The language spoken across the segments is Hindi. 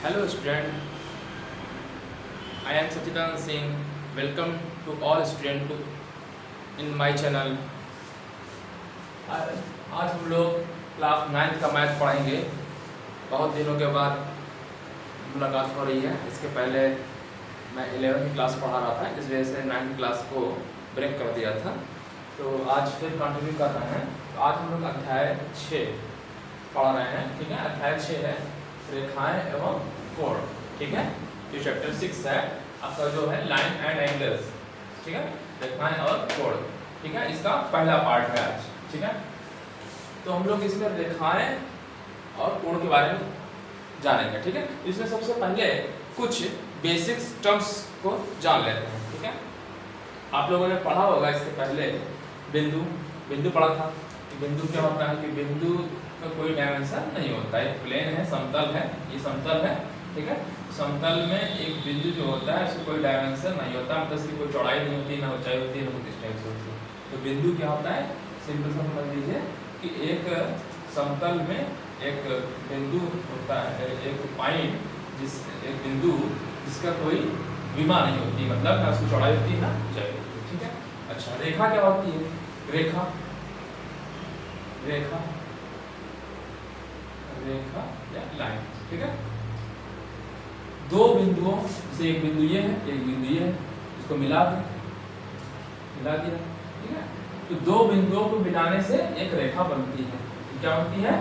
Hello student, I am Sachidan Singh. Welcome to all students in my channel. आज हम लोग क्लास 9 का मैथ पढ़ेंगे। बहुत दिनों के बाद मुलाकात हो रही है। इसके पहले मैं 11वीं क्लास पढ़ा रहा था, इस वजह से 9वीं क्लास को ब्रेक कर दिया था। तो आज फिर कंटिन्यू कर रहे हैं। तो आज हम लोग अध्याय 6 पढ़ रहे हैं। ठीक है, अध्याय 6 है रेखाएं एवं कोण। ठीक है, जो चैप्टर 6 है आपका जो है लाइन एंड एंगल्स। ठीक है, रेखाएं और कोण। ठीक है, इसका पहला पार्ट है आज। ठीक है, तो हम लोग इसमें रेखाएं और कोण के बारे में जानेंगे। ठीक है, इसमें सबसे पहले कुछ बेसिक्स टर्म्स को जान लेते हैं। ठीक है, आप लोगों ने पढ़ा होगा इससे पहले बिंदु पढ़ा था। बिंदु क्या होता है कि बिंदु का कोई डायमेंशन नहीं होता है, प्लेन है, समतल है, ये समतल है। ठीक है, समतल में एक बिंदु जो होता है उसको कोई डायमेंशन नहीं होता, मतलब इसकी कोई चौड़ाई नहीं होती, ना ऊंचाई होती है, ना कुछ इस टाइप से होती है। तो बिंदु क्या होता है, सिंपल सा समझ लीजिए कि एक समतल में एक बिंदु होता है, एक पॉइंट, एक बिंदु जिसका कोई विमा नहीं होती, मतलब ना उसकी चौड़ाई होती है ना ऊंचाई होती है। ठीक है, अच्छा रेखा क्या होती है? रेखा या लाइन। ठीक है, दो बिंदुओं से, एक बिंदु ये है, एक बिंदु ये है, इसको मिला दिया। ठीक है, तो दो बिंदुओं को मिलाने से एक रेखा बनती है। क्या बनती है?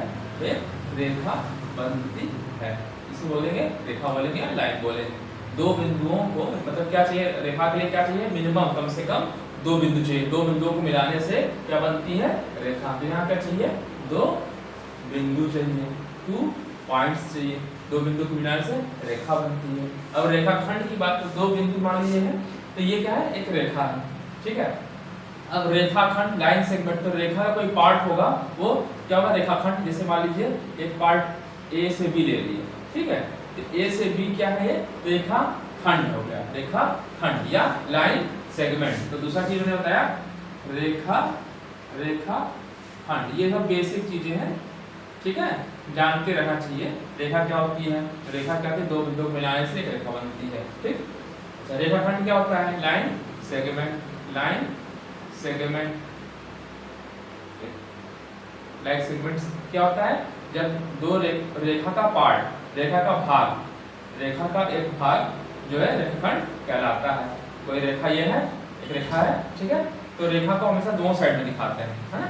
एक रेखा बनती है। इसे बोलेंगे रेखा बोलेंगे या लाइन बोलेंगे। दो बिंदुओं को मतलब क्या चाहिए रेखा के लिए? क्या चाहिए? मिनिमम, कम से कम दो बिंदु चाहिए। दो बिंदुओं को मिलाने से क्या बनती है? रेखा। तो यहाँ क्या चाहिए? दो बिंदु चाहिए, 2 पॉइंट्स चाहिए। दो बिंदु को मिलाने से रेखा बनती है। अब रेखाखंड की बात, तो दो बिंदु मान लिए हैं, तो ये क्या है? एक रेखा है। ठीक है, अब रेखाखंड, लाइन सेगमेंट, तो रेखा का कोई पार्ट होगा, वो क्या होगा? रेखाखंड। जैसे मान लीजिए एक पार्ट ए से बी ले लिए। ठीक है, तो ए से बी क्या है? रेखाखंड हो गया, रेखाखंड या लाइन सेगमेंट। तो दूसरा चीज मैंने बताया रेखाखंड। ये सब बेसिक चीजें हैं। ठीक है, जान के रखना चाहिए। रेखा क्या होती है? रेखा क्या होती है? दो बिंदु को मिलाने से एक रेखा बनती है। ठीक, अच्छा रेखाखंड क्या होता है? Line segment. लाइन सेगमेंट क्या होता है? जब दो रेखा का पार्ट, रेखा का भाग, रेखा का एक भाग जो है रेखाखंड कहलाता है। कोई रेखा ये है, एक रेखा है। ठीक है, तो रेखा को हमेशा दोनों साइड में दिखाते हैं, है ना?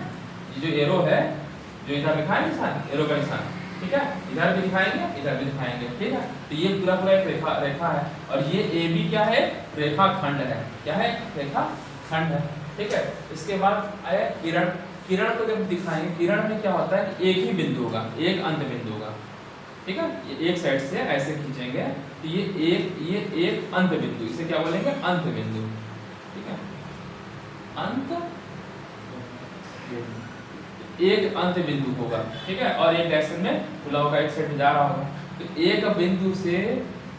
ये जो एरो है, जो इधर लिखा है निशान, एरो का निशान, ठीक है, इधर भी दिखाएंगे, इधर भी दिखाएंगे। ठीक है, तो ये पूरा एक रेखा है, और ये ए बी क्या है? रेखाखंड है। क्या है? रेखाखंड है। ठीक है, इसके बाद आया किरण। किरण को जब दिखाएंगे, किरण में क्या होता है कि एक ही बिंदु होगा, एक अंत बिंदु होगा। ठीक है, ये एक साइड से ऐसे खींचेंगे तो ये एक अंत बिंदु, इसे क्या बोलेंगे? अंत बिंदु। ठीक है, अंत एक अंत बिंदु होगा। ठीक है, और एक डायरेक्शन में खुला होगा, एक साइड में जा रहा होगा। तो एक बिंदु से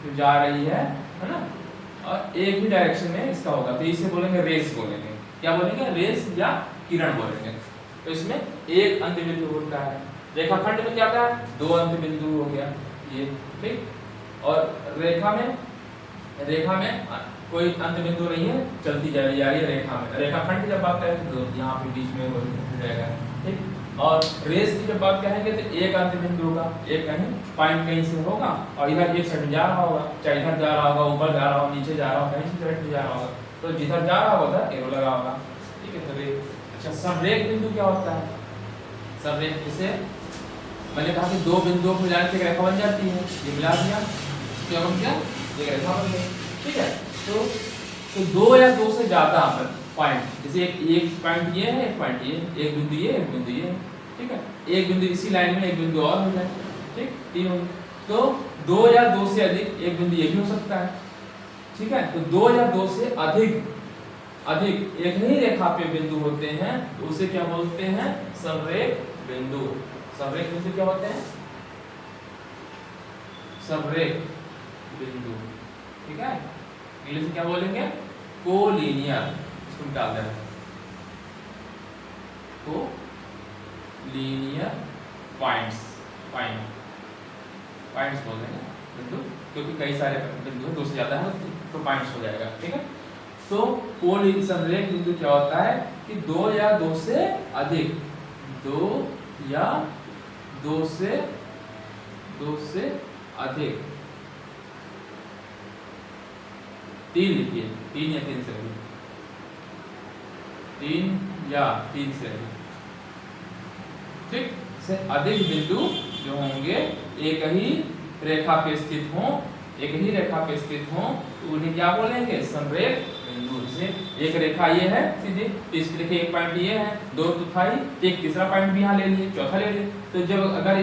जो जा रही है ना, और एक ही डायरेक्शन में इसका होगा, तो इसे बोलेंगे रेस बोलेंगे। क्या बोलेंगे? रेस या किरण बोलेंगे। तो इसमें एक अंत बिंदु होता है। रेखाखंड में क्या था? दो अंत बिंदु हो गया ये। ठीक, और रेखा में कोई अंत बिंदु नहीं है, चलती जा रही है रेखा में। रेखाखंड की जब बात करें तो यहाँ पे बीच में हो जाएगा। ठीक, और रेस की जब बात कहेंगे तो एक अंत बिंदु होगा, एक कहीं पॉइंट कहीं से होगा, और इधर एक साइड जा रहा होगा, चाहे इधर जा रहा होगा, ऊपर जा रहा होगा, नीचे जा रहा होगा, कहीं से साइड जा रहा होगा, तो जिधर जा रहा होगा एरो लगा होगा। ठीक है, तो अच्छा संरेख बिंदु क्या होता है? संरेख, जिसे मैंने कहा कि दो बिंदुओं को मिलाने से एक रेखा बन जाती है। ये मिला दिया, क्या बन गया? एक रेखा बन गई। ठीक है, तो दो या दो से ज्यादा पॉइंट, जैसे एक पॉइंट ये है, एक पॉइंट ये, एक बिंदु ये, एक बिंदु ये। ठीक है, एक बिंदु इसी लाइन में, एक बिंदु और हो जाए। ठीक, तीन हो गए। तो दो या दो से अधिक, एक बिंदु ये भी हो सकता है। ठीक है, तो दो या दो से अधिक एक ही रेखा पे बिंदु होते हैं, तो उसे क्या बोलते हैं? संरेख बिंदु। संरेख बिंदु क्या होते हैं? संरेख बिंदु। ठीक है, इंग्लिश में क्या बोलेंगे? कोलिनियर। इसको निकाल दें, कोलिनियर पॉइंट्स बोल रहे हैं। बिंदु, क्योंकि कई सारे बिंदु हैं, 2 से ज़्यादा है तो पॉइंट्स हो जाएगा। ठीक है, तो कोण संरेख बिंदु क्या होता है कि 2 या 2 से अधिक, 2 या 2 से अधिक, 3 लिखिए, 3 या 3 से अधिक, 3 या 3 से अधिक, ठीक, से अधिक बिंदु जो होंगे एक ही रेखा पे स्थित हों, तो उन्हें क्या बोलेंगे? संरेख बिंदु। जैसे एक रेखा ये है सीधे, तो इसके लिखे एक पॉइंट ये है, 2 तो था ही, एक तीसरा पॉइंट भी यहाँ ले लिए, चौथा ले लिए। तो जब अगर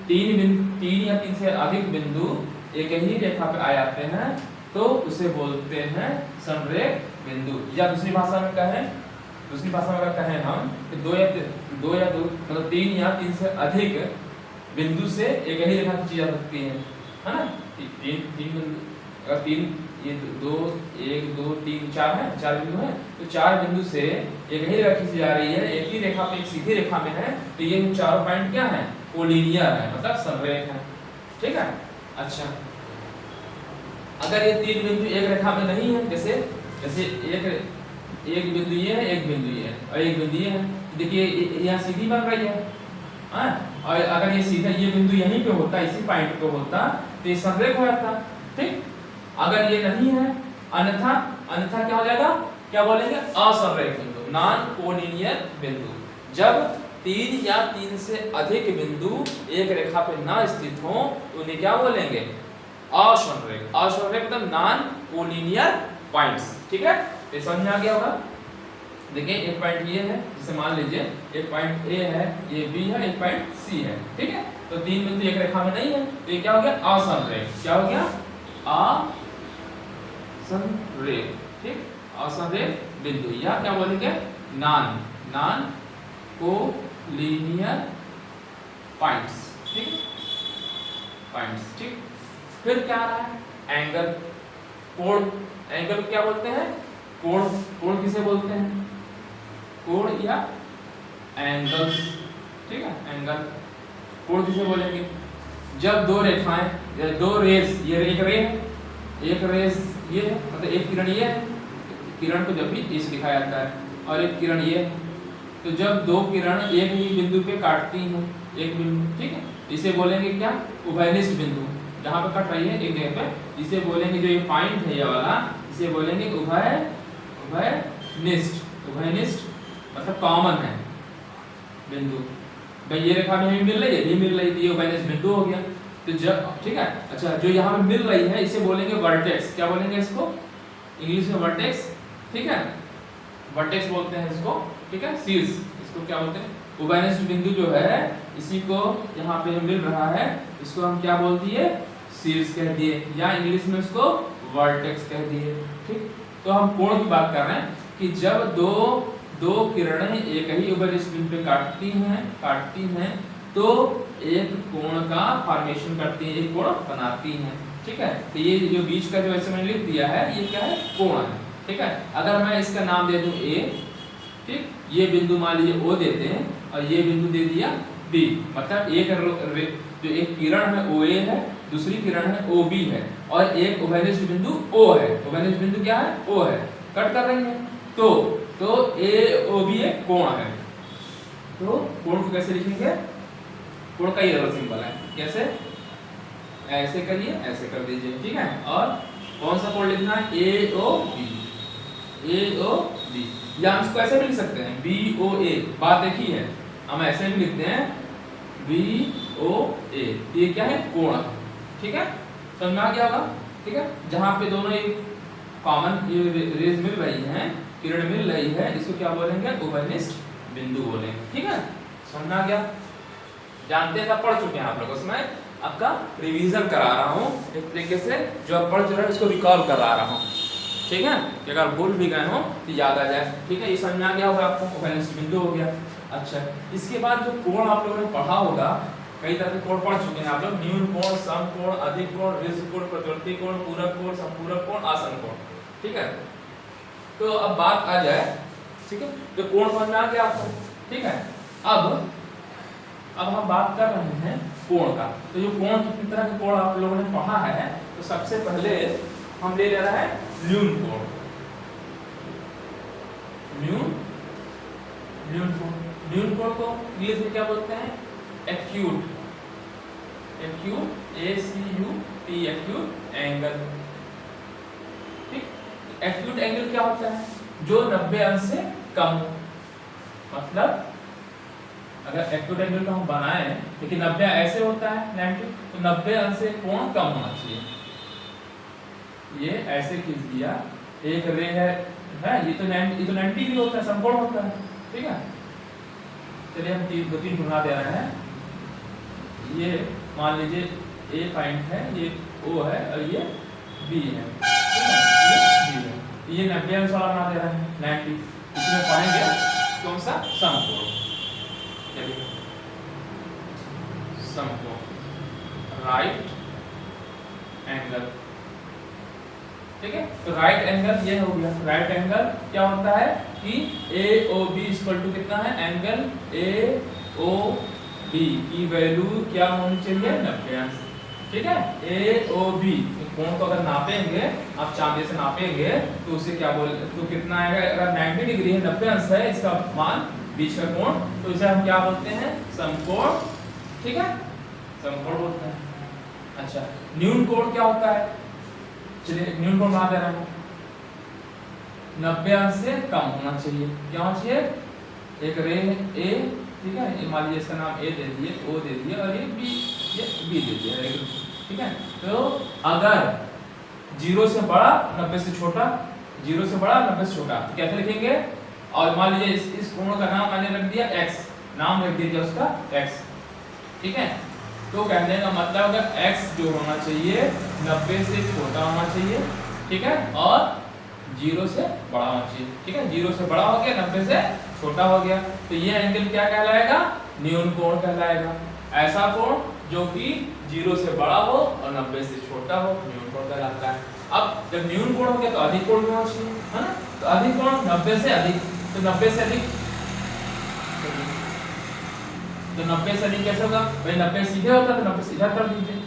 3 या 3 से अधिक बिंदु एक ही रेखा पे आ जाते हैं तो उसे बोलते हैं संरेख बिंदु। या दूसरी भाषा में अगर कहें हम कि 2 या 2 मतलब 3 या 3 से अधिक बिंदु से एक ही रेखा खींची जा सकती है ना? 3 बिंदु, अगर 3 ये 2 1 2 3 4 है, 4 बिंदु है, तो 4 बिंदु से एक ही रेखा खींची जा रही है, एक ही रेखा पे, एक सीधी रेखा में है, तो ये चारों पॉइंट क्या है? कोलिनियर है, मतलब संरेख है। ठीक है, अच्छा अगर ये 3 बिंदु एक रेखा में नहीं है, जैसे एक बिंदु ये है, एक बिंदु ये है और एक बिंदु ये है, देखिए यहाँ सीधी बन रही है, और अगर ये सीधा ये बिंदु यहीं पे होता, इसी पॉइंट पे होता, तो ये संरेख हो जाता। ठीक, अगर ये नहीं है, अन्यथा क्या हो जाएगा? क्या बोलेंगे? असंरेख बिंदु, नॉन कोलिनियर बिंदु। जब 3 या 3 से अधिक बिंदु एक रेखा पे ना स्थित हो तो उन्हें क्या बोलेंगे? असंरेख। असंरेख मतलब नॉन कोलिनियर पॉइंट्स। ठीक है, ये समझ में आ गया होगा। देखिए एक पॉइंट ये है, जिसे मान लीजिए एक पॉइंट ए है, ये बी है, एक पॉइंट सी है। ठीक है, तो 3 बिंदु एक रेखा में नहीं है, तो ये क्या हो गया? असंरेख। क्या हो गया? असंरेख। ठीक, असंरेख बिंदु, या क्या बोलेंगे? Non collinear points. ठीक, पॉइंट्स। ठीक, फिर क्या आ रहा है? एंगल, कोण। एंगल क्या बोलते हैं? कोण किसे बोलते हैं? कोण या एंगल्स। ठीक है, एंगल, कोण किसे बोलेंगे? जब 2 रेखाएं, 2 रेज, ये एक रे है, एक रेज ये है, मतलब एक किरण ये है, किरण को जब भी इस दिखाया जाता है, और एक किरण ये है, तो जब 2 किरण एक ही बिंदु पे काटती हैं, एक बिंदु, ठीक है, इसे बोलेंगे क्या? उभयनिष्ठ बिंदु। जहाँ पे कट रही है एक जगह पे, इसे बोलेंगे, जो ये पॉइंट है ये वाला, इसे बोलेंगे उभयनिष्ठ मतलब कॉमन है बिंदु। भाई ये रेखा में मिल रही है, ये मिल रही थी, ये उभयनिष्ठ बिंदु हो गया। तो जब, ठीक है, अच्छा जो यहाँ पे मिल रही है इसे बोलेंगे वर्टेक्स। क्या बोलेंगे इसको? इंग्लिश में वर्टेक्स। ठीक है, वर्टेक्स बोलते हैं इसको। ठीक है, शीर्ष, इसको क्या बोलते हैं? उभयनिष्ठ बिंदु जो है, इसी को यहाँ पे मिल रहा है, इसको हम क्या बोल दिए? शीर्ष कह दिए, या इंग्लिश में इसको वर्टेक्स कह दिए। ठीक, तो हम कोण की बात कर रहे हैं कि जब दो किरणें एक ही उभयनिष्ठ बिंदु पे काटती हैं तो एक कोण का फॉर्मेशन करती हैं, एक कोण बनाती हैं। ठीक है, तो ये जो बीच का जो ऐसे मैंने लिख दिया है, ये क्या है? कोण है। ठीक है, अगर मैं इसका नाम दे दूं ए, ठीक, ये बिंदु मान लीजिए ओ देते हैं, और ये बिंदु दे दिया बी, मतलब जो एक किरण है ओ ए है, दूसरी किरण है ओ बी है, और एक उभयनिष्ठ बिंदु ओ है। उभयनिष्ठ बिंदु क्या है? ओ है, कट कर रही है, तो ए ओ बी एक कोण है। तो कोण को कैसे लिखेंगे? कोण का ये सिंबल है, कैसे? ऐसे करिए, ऐसे कर दीजिए। ठीक है, और कौन सा कोण लिखना है? ए ओ बी, या हम इसको ऐसे भी लिख सकते हैं, बी ओ ए। बात एक ही है, हम ऐसे भी लिखते हैं बी ओ ए, ये क्या है? कोण है। ठीक है, समझ में आ गया होगा। ठीक है, जहाँ पे दोनों एक कॉमन रेज मिल रही हैं, किरण मिल रही है, इसको क्या बोलेंगे? उभयनिष्ठ बिंदु बोलेंगे। ठीक है, समझ में आ गया। जानते हैं, पढ़ चुके हैं आप लोग, उसमें आपका रिवीजन करा रहा हूँ एक तरीके से, जो आप पढ़ चुके हैं उसको रिकॉल करा रहा हूँ। ठीक है, कि अगर भूल भी गए हो तो याद आ जाए। ठीक है, ये समझ में आ गया होगा आपको, उभयनिष्ठ बिंदु हो गया। अच्छा, इसके बाद जो कोण आप लोगों ने पढ़ा होगा, कई तरह के कोण पढ़ चुके हैं आप लोग, न्यून कोण, समकोण, अधिक कोण, विषम कोण, प्रतिवर्ती कोण, पूरक कोण, संपूरक कोण, आसन कोण। ठीक है, तो अब बात आ जाए, ठीक है, तो कोण समझ में आ गया आपको। ठीक है, अब हम बात कर रहे हैं कोण का। तो जो कोण कितनी तरह के कोण आप लोगों ने पढ़ा है, तो सबसे पहले हम ले रहा है न्यून कोण। न्यून कोण को इंग्लिश में क्या बोलते हैं? Acute, ACUT acute angle. ठीक, एक्यूट एंगल क्या होता है? जो 90 अंश से कम। मतलब अगर एक्यूट एंगल को हम बनाए, लेकिन 90 ऐसे होता है 90, तो 90 अंश से कोण कम होना चाहिए। ये ऐसे खींच दिया, एक रे है ये तो 90 डिग्री होता है, समकोण होता है। ठीक है, चलिए हम दो तीन बना दे रहे हैं। ये मान लीजिए A पॉइंट है, ये O है और ये B है। ठीक है, ये B है। ये 90 अंश वाला बना दे रहे हैं 90। इसमें पाएंगे कौन सा? समकोण। चलिए समकोण, राइट एंगल। ठीक है, तो राइट एंगल ये हो गया। राइट एंगल क्या होता है कि AOB इक्वल टू कितना है? एंगल AOB की वैल्यू क्या होनी चाहिए? 90 अंश। ठीक है, AOB कोण को अगर नापेंगे, आप चांदी से नापेंगे तो उसे क्या बोल, तो कितना आएगा? अगर 90 डिग्री है, 90 अंश है इसका मान, बीच का कोण, तो इसे हम क्या बोलते हैं? समकोण। ठीक है, समकोण बोलते हैं। अच्छा, न्यून कोण क्या होता है? चलिए न्यून कोण बना दे रहा हूं। 90 अंश से कम होना चाहिए। क्या होना चाहिए? एक रे A, ठीक है, मान लीजिए इसका नाम A दे दिए, O दे दिए और ये B दे दिया। ठीक है, तो अगर 0 से बड़ा 90 से छोटा, 0 से बड़ा 90 से छोटा, तो कैसे लिखेंगे? और मान लीजिए इस कोण का नाम मैंने रख दिया x, नाम रख दिया उसका x। ठीक है, तो कहने का मतलब अगर x जो होना चाहिए 90 से छोटा होना चाहिए। ठीक है, और 0 से बड़ा होना चाहिए। ठीक है, 0 से बड़ा हो गया, 90 से छोटा हो गया, तो ये एंगल क्या कहलाएगा? न्यून कोण कहलाएगा। ऐसा कोण जो कि 0 से बड़ा हो और 90 से छोटा हो, न्यून कोण कहलाता है। अब जब न्यून कोण हो गया तो अधिक कोण होना चाहिए, है ना? तो अधिक कोण 90 से अधिक, तो 90 से अधिक, तो 90 से अधिक कैसे होगा भाई? 90 सीधे होता है तो 90 सीधा कर दीजिए।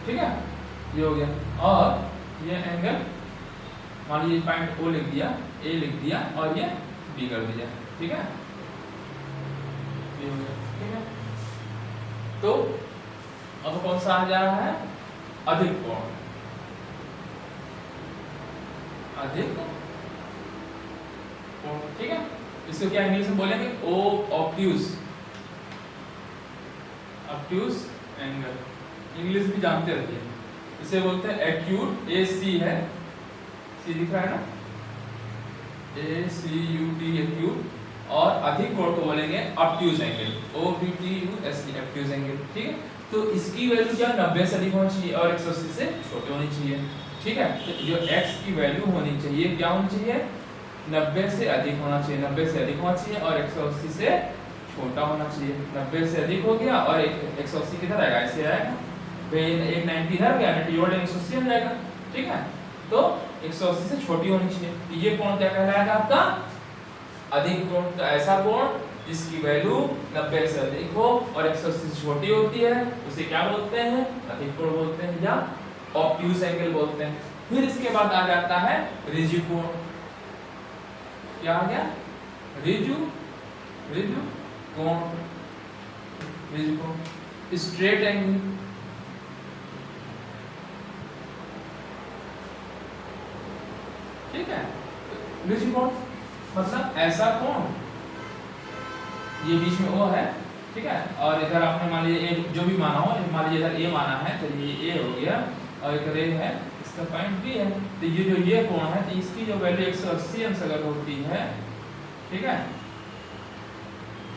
ठीक है, ये हो गया। और ये एंगल मान लीजिए पॉइंट O लिख दिया, A लिख दिया और ये B कर दिया। ठीक है, ये हो गया। ठीक है, तो अब कौन सा आ जा रहा है? अधिक कोण। अधिक कोण। ठीक है, इसको क्या इंग्लिश में बोलेंगे? Obtuse angle. इंग्लिश भी जानते रहते हैं, इसे बोलते हैं एक्यूट। AC है, C दिख रहा है ना, ACUT एक्यूट। और अधिक कोण को बोलेंगे obtuse angle, OBTUS obtuse angle. ठीक है, तो इसकी वैल्यू क्या? 90 से अधिक होनी चाहिए और 180 से छोटी होनी चाहिए। ठीक है, तो जो x की वैल्यू होनी चाहिए क्या होनी चाहिए? 90 से अधिक होना चाहिए, 90 से अधिक होना चाहिए और 180 से छोटा होना चाहिए। 90 से अधिक हो गया और 180 किधर आएगा? ऐसे आएगा, एक 90 इधर गया, 90 और 180 आ जाएगा। ठीक है, तो 180 से छोटी होनी चाहिए। ये कोण क्या कहलाएगा? आपका अधिक कोण। तो ऐसा कोण जिसकी वैल्यू 90 से अधिक हो और 180 से छोटी होती है उसे क्या बोलते हैं? अधिक कोण बोलते हैं या ऑब्ट्यूज एंगल बोलते हैं। फिर इसके बाद आ जाता है रिजु कोण। क्या आ गया? रिजु कोण। Straight angle. ठीक है, रिजु कोण मतलब ऐसा कोण, ये बीच में O है। ठीक है, और इधर आपने मान लीजिए A जो भी माना हो, मान लीजिए इधर A माना है, चलिए A हो गया और एक रे है, इसका पॉइंट B है। तो ये जो ये कोण है, तो इसकी जो वैल्यू 180 अंश अगर होती है, ठीक है,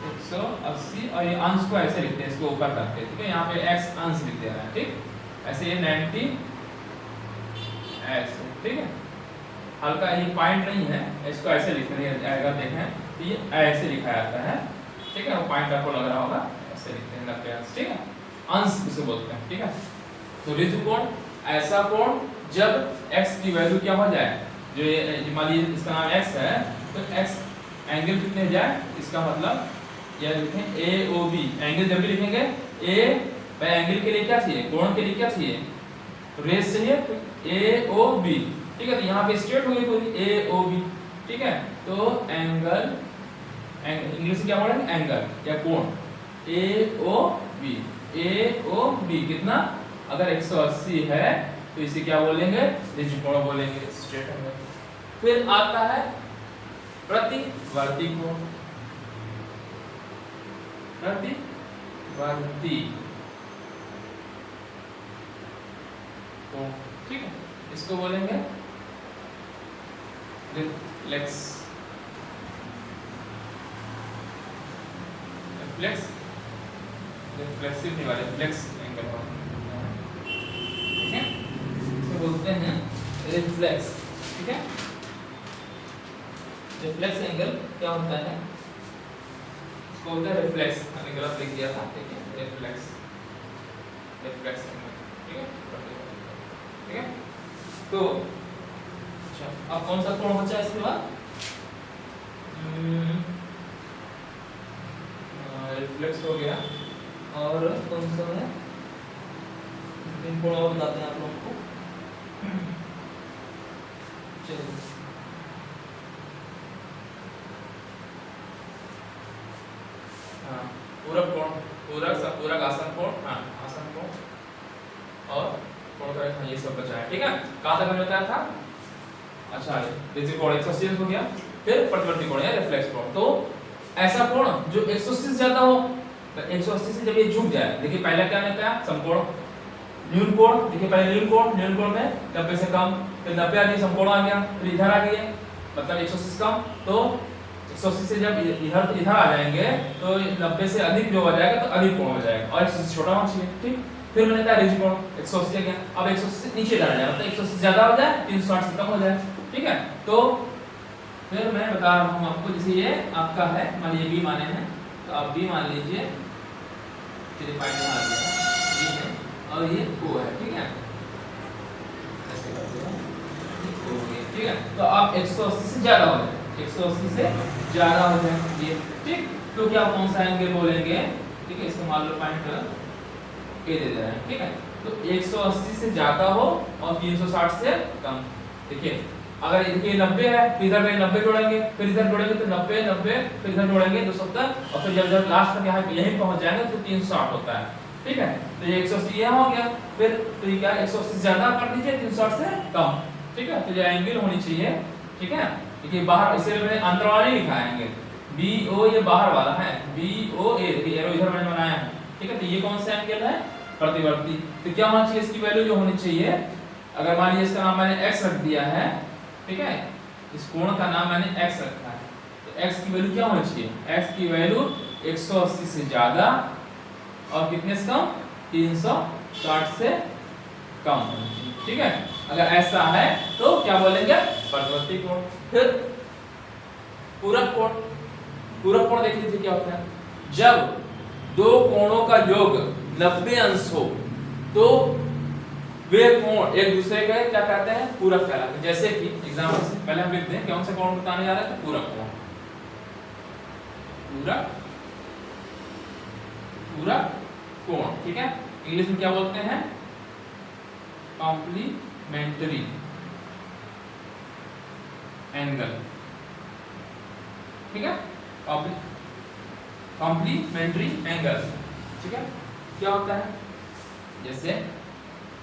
180, और ये अंश को ऐसे लिखते हैं, इसको ऊपर करके। ठीक है, यहाँ पे x अंश लिख दे रहा है। ठीक, ऐसे ये 90 ऐसे। ठीक है, हल्का ये पॉइंट नहीं है, इसको ऐसे लिखना है। अगर देखें तो ये ऐसे लिखा जाता है। ठीक है, वो पॉइंट आपको लग रहा होगा, ऐसे लिखते हैं 90 अंश। ठीक है, अंश इसे बोलते हैं। ठीक है, तो रिजु कोण ऐसा कोण जब x की वैल्यू क्या हो जाए, जो ये मान लीजिए इसका नाम x है, तो x एंगल कितने हो जाए, इसका मतलब या लिखें ए ओ बी, एंगल जब भी लिखेंगे ए एंगल के लिए क्या चाहिए, कोण के लिए क्या चाहिए, रेस चाहिए, ए ओ बी, ठीक है। तो यहाँ पे स्ट्रेट हो गई पूरी ए ओ बी, ठीक है। तो एंगल, इंग्लिश में क्या बोलेंगे, एंगल या कोण, ए ओ बी, ए ओ बी कितना, अगर 180 है तो इसे क्या बोलेंगे, त्रिकोण बोलेंगे, स्ट्रेट एंगल। फिर आता है प्रतिवर्ती कोण, प्रतिवर्ती कोण, ठीक है। इसको बोलेंगे रिफ्लेक्स, रिफ्लेक्स, रिफ्लेक्सिव नहीं वाले, रिफ्लेक्स एंगल, ठीक है। इसको बोलते हैं रिफ्लेक्स, ठीक है। रिफ्लेक्स एंगल क्या होता है, इसको बोलते हैं रिफ्लेक्स, मैंने गलत लिख दिया था, ठीक है, रिफ्लेक्स, रिफ्लेक्स एंगल, ठीक है, ठीक है। तो अच्छा, अब कौन सा कोण बचा है इसके बाद, रिफ्लेक्स हो गया, और कौन सा है, इन कोण और बताते हैं आप लोगों को, चलिए पूरक कोण, पूरक आसन कोण, हाँ आसन कोण, और कोण का रेखा, ये सब बचा है, ठीक है। कहाँ तक हमने बताया था, अच्छा बेसिक कोण 180 हो गया। फिर प्रतिवर्ती कोण या रिफ्लेक्स कोण, तो ऐसा कोण जो 180 से ज्यादा हो, तो 180 से जब ये झुक जाए, देखिए पहले क्या होता है, समकोण, न्यून कोण, देखिए पहले न्यून कोण में 90 से कम, फिर 90 आ गया, समकोण आ गया, फिर इधर आ गया, मतलब 180 से कम, तो 180 से जब इधर आ जाएंगे तो 90 से अधिक जो हो जाएगा तो अधिक कोण हो जाएगा, और 180 से छोटा होना चाहिए, ठीक। फिर मैंने कहा रिज कोण 180 आ गया, अब 180 से नीचे जाना है, मतलब 180 से ज्यादा हो जाए, 360 से कम हो जाए, ठीक है। तो फिर मैं बता रहा हूँ आपको, जैसे ये आपका है, मान लीजिए बी माने हैं, तो आप बी मान लीजिए, चलिए पॉइंट यहाँ आ गया बी है, और ये ओ है, ठीक है, ऐसे कर दो, ठीक है। तो आप 180 से ज्यादा हो जाए, 180 से ज्यादा हो जाए ये, ठीक। तो क्या कौन सा एंगल बोलेंगे, ठीक है, इसको मान लो पॉइंट ए दे दे रहे हैं, ठीक है। तो 180 से ज्यादा हो और 360 से कम, देखिए अगर ये 90 है तो इधर में 90 जोड़ेंगे, फिर इधर जोड़ेंगे तो 90 90, फिर इधर जोड़ेंगे 270, और फिर जब लास्ट तक यहाँ यहीं पहुंच जाएंगे तो 360 होता है, ठीक है। तो ये 180 यहाँ हो गया, फिर तो ये क्या 180 से ज्यादा कर दीजिए, 360 से कम, ठीक है। तो ये एंगल होनी चाहिए, ठीक है। देखिए बाहर, इसे मैंने अंदर वाला नहीं लिखा है एंगल, बी ओ ये बाहर वाला है, बी ओ ए, देखिए एरो इधर मैंने बनाया है, ठीक है। तो ये कौन सा एंगल है, प्रतिवर्ती। तो क्या होना चाहिए, इसकी वैल्यू जो होनी चाहिए, अगर मान लीजिए इसका नाम मैंने x रख दिया है, ठीक है, इस कोण का नाम मैंने x रखा है, तो x की वैल्यू क्या होनी चाहिए, x की वैल्यू 180 से ज्यादा और कितने से कम, 360 से कम होनी चाहिए, ठीक है। अगर ऐसा है तो क्या बोलेंगे, प्रतिवर्ती कोण। फिर पूरक कोण, पूरक कोण देख लीजिए क्या होता है, जब दो कोणों का योग 90 अंश हो तो वे कोण एक दूसरे के क्या कहते हैं, पूरक कहलाते हैं। जैसे कि एग्जांपल से पहले हम देखते हैं कौन से कोण बताने जा रहे हैं, तो पूरक कोण, पूरक, पूरक कोण, ठीक है। इंग्लिश में क्या बोलते हैं, कॉम्प्लीमेंट्री एंगल, ठीक है, कॉम्प्लीमेंट्री एंगल, ठीक है। क्या होता है, जैसे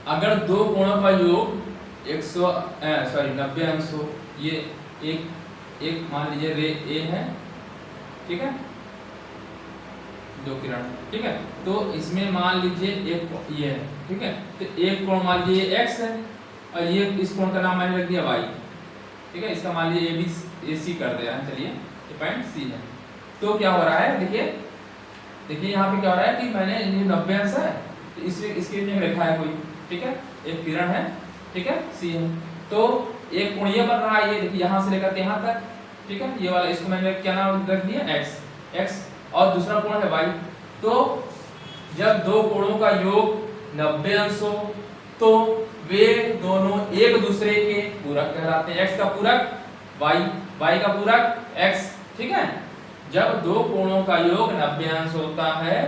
अगर दो कोणों का योग 90 अंश हो, ये एक मान लीजिए रे ए है, ठीक है, दो किरण, ठीक है। तो इसमें मान लीजिए एक ये है, ठीक है। तो एक कोण मान लीजिए x है, और ये इस कोण का नाम मैंने रख दिया y, ठीक है। इसका मान लीजिए AC कर दिया है, चलिए ये पॉइंट C है। तो क्या हो रहा है, देखिए यहाँ पे क्या हो रहा है कि मैंने 90 अंश है, तो इसके लिए रेखा है कोई, ठीक है, एक किरण है, ठीक है, C है। तो एक कोण ये बन रहा है, ये देखिए यहाँ से लेकर के यहाँ तक, ठीक है, ये वाला, इसको मैंने क्या नाम रख दिया x, और दूसरा कोण है y। तो जब दो कोणों का योग 90 अंश हो तो वे दोनों एक दूसरे के पूरक कहलाते हैं, x का पूरक y, y का पूरक x, ठीक है। जब दो कोणों का योग 90 अंश होता है,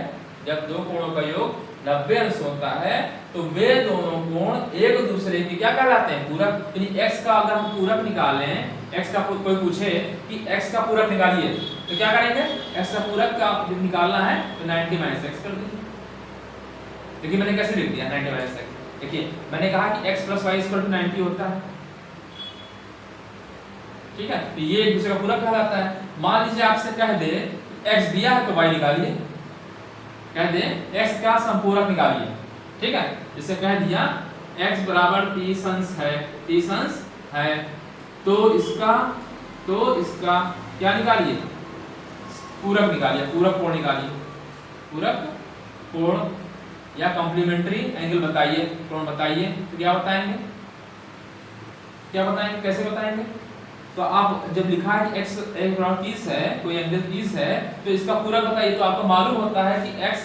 जब दो कोणों का योग 90 अंश होता है तो वे दोनों कोण एक दूसरे के क्या कहलाते हैं? पूरक। यानी x का अगर हम पूरक निकालें, x का कोई पूछे कि x का पूरक निकालिए तो क्या करेंगे? x का पूरक का निकालना है तो 90 माइनस x कर दीजिए। देखिए मैंने कैसे लिख दिया 90 माइनस x। देखिए मैंने कहा कि x + y = 90 होता है, ठीक है, तो ये एक दूसरे का पूरक कहलाता है। मान लीजिए आपसे कह दे x दिया है तो y निकालिए, कह दे x का संपूरक निकालिए, ठीक है, जैसे कह दिया x बराबर 30 अंश है, 30 अंश है, तो इसका क्या निकालिए? पूरक निकालिए, पूरक कोण निकालिए, पूरक कोण या कॉम्प्लीमेंट्री एंगल बताइए, कोण बताइए। तो क्या बताएंगे? क्या बताएंगे, कैसे बताएंगे? तो आप जब लिखा है कि x बराबर 30 है, कोई एंगल 30 है, तो इसका पूरक बताइए। तो आपको मालूम होता है कि x,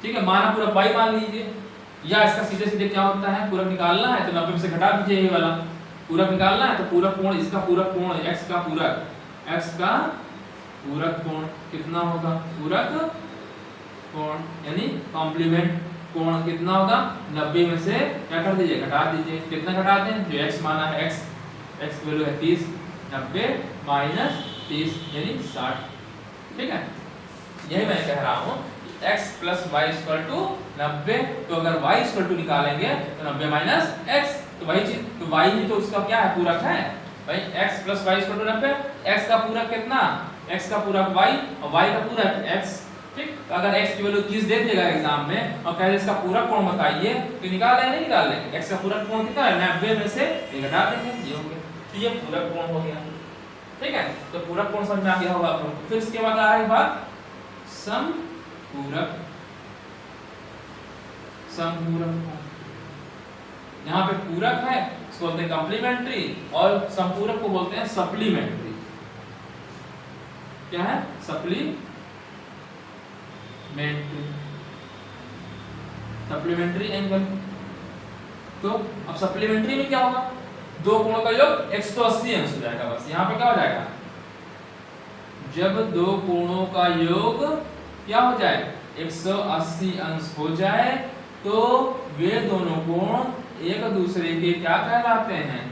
ठीक है, माना पूरक y मान लीजिए, या इसका सीधे सीधे क्या होता है? पूरक निकालना है तो 90 में से घटा दीजिए, ये वाला पूरक निकालना है तो पूरक कोण, इसका पूरक कोण x का पूरक कोण कितना होगा? पूरक कोण यानी कॉम्प्लीमेंट कोण कितना होगा? 90 में से क्या कर दीजिए? घटा दीजिए। कितना घटा दें? जो x माना है, x की वैल्यू है 30, 90 माइनस 30 यानी 60, ठीक है। यही मैं कह रहा हूँ x + y = 90, तो अगर y = निकालेंगे तो 90 माइनस x, तो वही चीज, तो y ही तो उसका क्या है? पूरक है भाई। x + y = 90, x का पूरक कितना? x का पूरक y और y का पूरक x, ठीक। तो अगर x की वैल्यू 30 दे देगा एग्जाम में और कहे इसका पूरक कोण बताइए तो निकाल लेंगे, नहीं निकाल लेंगे? x का पूरक कोण कितना है? 90 में से ये घटा देंगे, ये हो गया, तो ये पूरक कोण हो गया, ठीक है। तो पूरक कोण समझ में आ गया होगा आप लोगों को। फिर इसके बाद आ रही बात समपूरक, समपूरक कोण। यहाँ पे पूरक है इसको बोलते हैं कॉम्प्लीमेंट्री, और संपूरक को बोलते हैं सप्लीमेंट्री। क्या है? Supplementary angle. तो अब सप्लीमेंट्री में क्या होगा? दो कोणों का योग 180 अंश हो जाएगा। बस यहाँ पे क्या हो जाएगा? जब दो कोणों का योग क्या हो जाए? 180 अंश हो जाए तो वे दोनों कोण एक दूसरे के क्या कहलाते हैं?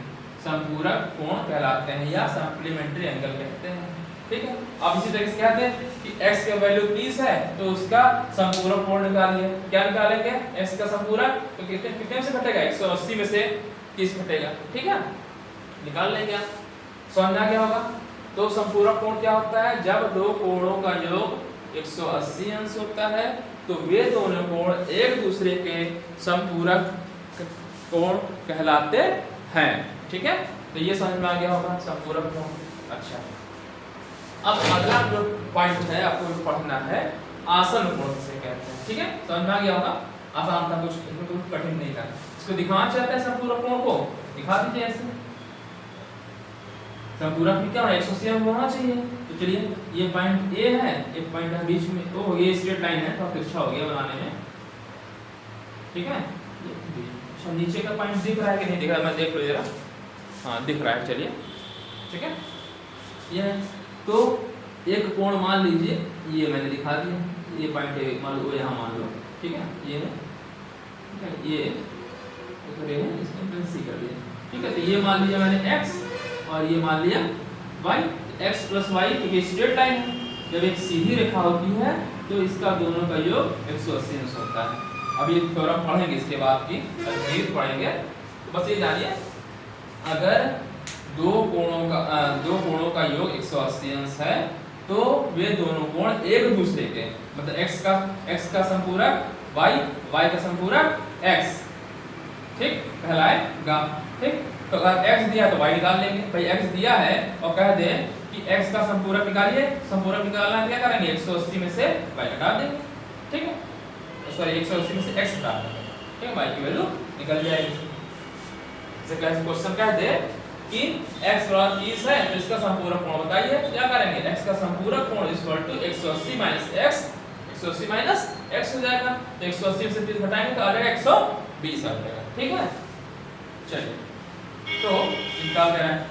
संपूरक कोण कहलाते हैं या सप्लीमेंट्री एंगल कहते हैं, ठीक है। अब इसी तरह से कहते हैं कि x का वैल्यू 30 है तो उसका संपूरक कोण निकालिए। क्या निकालेंगे? x का संपूरक, तो कितने से घटेगा? 180 में से 30 घटेगा, ठीक है, निकाल लेंगे आप। समझ में आ गया होगा। तो संपूरक कोण क्या होता है? जब दो कोणों का योग 180 अंश होता है तो वे दोनों कोण एक दूसरे के संपूरक कोण कहलाते हैं, ठीक है। तो ये समझ में आ गया होगा संपूरक कोण। अच्छा, अब अगला जो पॉइंट है आपको पढ़ना है आसन कोण से कहते हैं, ठीक है। समझ में आ गया होगा, आसान था, कुछ कठिन नहीं था। इसको दिखाना चाहते हैं संपूरक कोण को, दिखा दीजिए ऐसे। संपूरक में क्या होना? 180 अंश होना चाहिए। तो चलिए ये पॉइंट ए है, एक पॉइंट है बीच में, तो ये स्ट्रेट लाइन है तो अच्छा हो गया बनाने में, ठीक है। अच्छा, नीचे का पॉइंट दिख रहा है कि नहीं दिख रहा है? मैं देख लो जरा। हाँ दिख रहा है, चलिए ठीक है। ये तो एक कोण मान लीजिए, ये मैंने दिखा दिया, ये पॉइंट मान लो, यहाँ मान लो, ठीक है, ये ये इसको कैंसिल कर दिया, ठीक है। तो ये मान लिया मैंने x और ये मान लिया y। x + y क्योंकि स्ट्रेट लाइन है, जब एक सीधी रेखा होती है तो इसका दोनों का योग 180 अंश होता है। अब ये थ्योरम पढ़ेंगे इसके बाद की गणित पढ़ेंगे। तो बस ये जानिए, अगर दो कोणों का योग 180 अंश है तो वे दोनों कोण एक दूसरे के, मतलब x का संपूरक y, y का संपूरक x, ठीक, कहलाएगा, ठीक। तो अगर x दिया तो y निकाल लेंगे। भाई x दिया है और कह दे कि x का संपूरक निकालिए, संपूरक निकालना है क्या करेंगे? 180 में से y घटा देंगे, ठीक है, सॉरी 180 में से x घटा देंगे, ठीक है, y की वैल्यू निकल जाएगी। जैसे क्वेश्चन कह दे कि x बराबर 30 है तो इसका संपूरक कोण बताइए, क्या करेंगे? x का संपूरक कोण 180 माइनस x, 180 माइनस x हो जाएगा। तो 180 में से 30 घटाएंगे तो आ जाएगा 120 आ जाएगा, ठीक है। चलिए तो निकाल दे रहे हैं।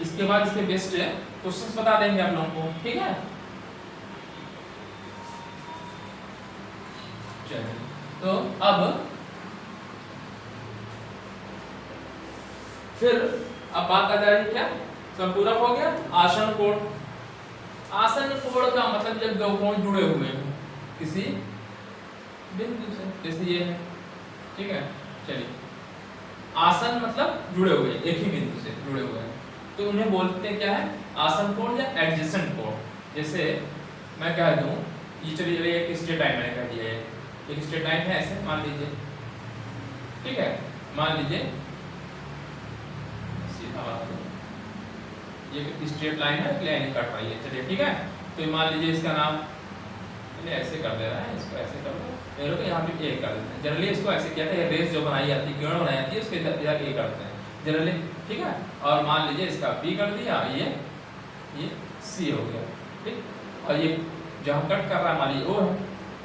इसके बाद इसके बेस्ट क्वेश्चंस बता देंगे हम लोगों को, ठीक है। चलिए तो अब फिर अब बात आ जाएगी क्या, संपूरक हो गया आसन कोण। आसन कोण का मतलब जब दो कोण जुड़े हुए हैं किसी बिंदु से, जैसे ये है, ठीक है। चलिए आसन मतलब जुड़े हुए, एक ही बिंदु से जुड़े हुए हैं, तो उन्हें बोलते हैं क्या है, आसन कोण या एडजेसेंट कोण। जैसे मैं कह दूं, ये चलिए एक स्ट्रेट लाइन मैंने कह दिया है, एक स्ट्रेट लाइन है ऐसे मान लीजिए, ठीक है। मान लीजिए ये स्ट्रेट लाइन है, लाइन कट रही है, चलिए ठीक है। तो मान लीजिए इसका नाम ऐसे कर दे रहा है, इसको ऐसे कर दो, एरो को यहाँ पे ए कर देते हैं। जनरली इसको ऐसे किया था, रेस जो बनाई जाती है, किरण बनाई जाती है, उसके इधर ए करते हैं जनरली, ठीक है। और मान लीजिए इसका बी कर दिया, ये सी हो गया, ठीक। और ये जहाँ कट कर रहा है मान लीजिए ओ है,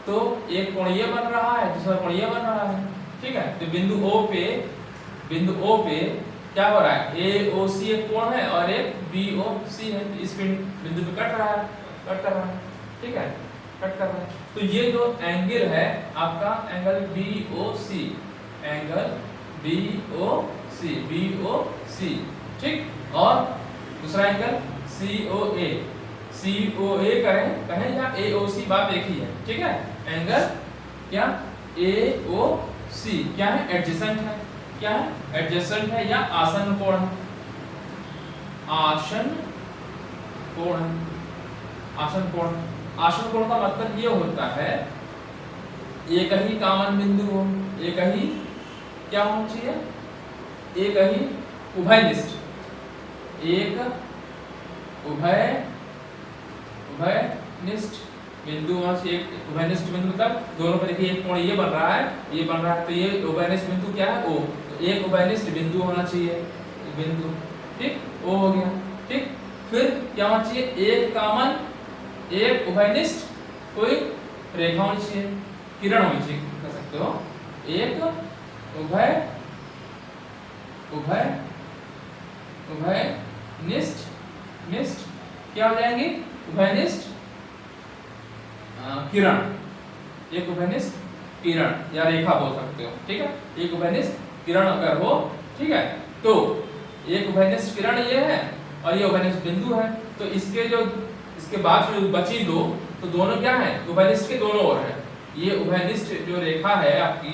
तो एक कोण ये बन रहा है, दूसरा कोण ये बन रहा है, ठीक है। तो बिंदु ओ पे क्या हो रहा है, ए ओ सी एक कोण है और एक बी ओ सी है, इस बिंदु पे कट रहा है, कट कर रहा है, ठीक है, कट कर रहा है। तो ये जो एंगल है आपका एंगल बी ओ सी, एंगल बी ओ सी, ठीक। और दूसरा एंगल सी ओ ए कहें या ए ओ सी, बात एक ही है, ठीक है। एंगल क्या ए ओ सी क्या है, एडजेसेंट है, क्या है, एडजेसेंट है या आसन कोण है, आसन कोण, आसन कोण। आसन कोण का मतलब ये होता है एक ही कॉमन बिंदु हो, एक ही क्या होना चाहिए, एक ही उभयनिष्ठ, एक उभयनिष्ठ बिंदु होना चाहिए। एक उभयनिष्ठ बिंदु मतलब दोनों पर देखिए एक कोण ये बन रहा है, ये बन रहा है, तो ये उभयनिष्ठ बिंदु क्या है, ओ। तो एक उभयनिष्ठ बिंदु होना चाहिए, बिंदु, ठीक, ओ हो गया, ठीक। फिर क्या होना चाहिए, एक कॉमन, एक उभयनिष्ठ कोई रेखा होनी चाहिए, किरण होनी चाहिए, कह सकते हो। एक उभयनिष्ठ क्या हो जाएंगे, उभयनिष्ठ किरण, एक उभयनिष्ठ किरण या रेखा बोल सकते हो, ठीक है। एक उभयनिष्ठ किरण अगर हो, ठीक है, तो एक उभयनिष्ठ किरण ये है और ये उभयनिष्ठ बिंदु है, तो इसके बाद जो बची दो, तो दोनों क्या है, उभयनिष्ठ के दोनों ओर है। ये उभयनिष्ठ जो रेखा है आपकी,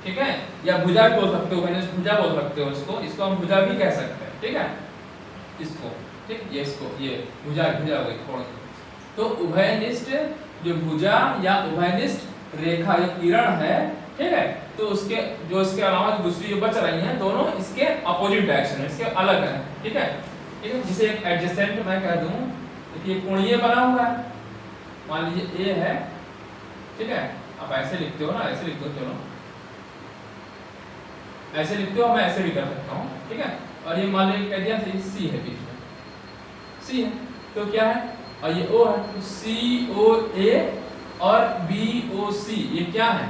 ठीक है, या भुजा भी बोल सकते हो, उभयनिष्ठ भुजा बोल सकते हो इसको हम भुजा भी कह सकते हैं, ठीक है, इसको, ठीक, ये इसको, ये भुजा हो गई कोण। तो उभयनिष्ठ जो भुजा या उभयनिष्ठ रेखा या किरण है, ठीक है, तो इसके अलावा दूसरी जो बच रही हैं दोनों इसके अपोजिट डायरेक्शन में, इसके अलग है, ठीक है, ठीक है। जिसे एक एडजेसेंट मैं कह दूं, देखिए कोणीय बना हुआ है, मान लीजिए ए है, ठीक है, आप ऐसे लिखते हो ना, ऐसे लिखते हो, चलो ऐसे लिखते हो, मैं ऐसे भी कर सकता हूँ, ठीक है। और ये मान लीजिए कह दिया सी है, बीच में सी है, तो क्या है, और ये ओ है, तो सी ओ ए और बी ओ सी ये क्या है,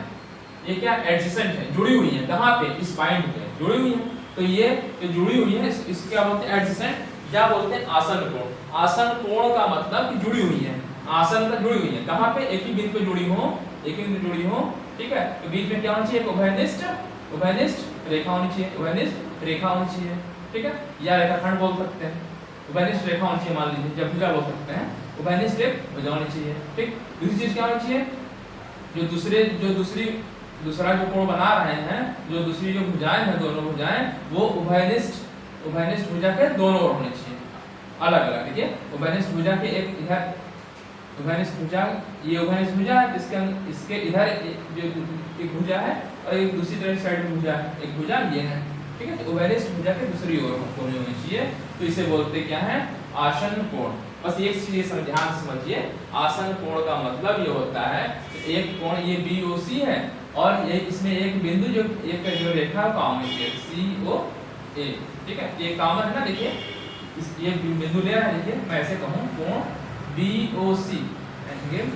ये क्या एडजेसेंट है, जुड़ी हुई है, कहाँ पे, इस पॉइंट पे जुड़ी हुई है। तो ये जो जुड़ी हुई है इसको क्या बोलते हैं, एडजेसेंट या बोलते हैं आसन कोण। आसन कोण का मतलब कि जुड़ी हुई है, आसन का जुड़ी हुई है, कहाँ पे, एक ही बिंदु पे जुड़ी हो, एक ही बिंदु जुड़ी हो, ठीक है। तो बीच में क्या होना चाहिए, उभयनिष्ठ रेखा होनी चाहिए, उभयनिष्ठ रेखा होनी चाहिए, ठीक है, या रेखाखंड बोल सकते हैं, उभयनिष्ठ रेखा होनी चाहिए, मान लीजिए जब भुजा बोल सकते हैं, उभयनिष्ठ भुजा होनी चाहिए, ठीक। दूसरी चीज क्या होनी चाहिए, दूसरा जो कोण बना रहे हैं, जो दूसरी जो भुजाएं हैं, दोनों भुजाएं वो उभयनिष्ठ भुजा के दोनों ओर होनी चाहिए, अलग अलग। देखिए उभयनिष्ठ भुजा के एक इधर उभयनिष्ठ भुजा, ये उभयनिष्ठ भुजा है, इसके इधर जो एक भुजा है और एक दूसरी तरफ साइड में भुजा है, एक भुजा ये है, ठीक है। तो उभयनिष्ठ भुजा के दूसरी ओर होनी चाहिए, तो इसे बोलते क्या है, आसन कोण। बस एक चीज ध्यान से समझिए, आसन कोण का मतलब ये होता है कि एक कोण ये बी ओ सी है और ये इसमें एक बिंदु जो रेखा कॉमन है सी ओ ए, ठीक है, ये कॉमन है ना। देखिए ये बिंदु ले रहा है, देखिए मैं ऐसे कहूँ कोण बी ओ सी, एंगल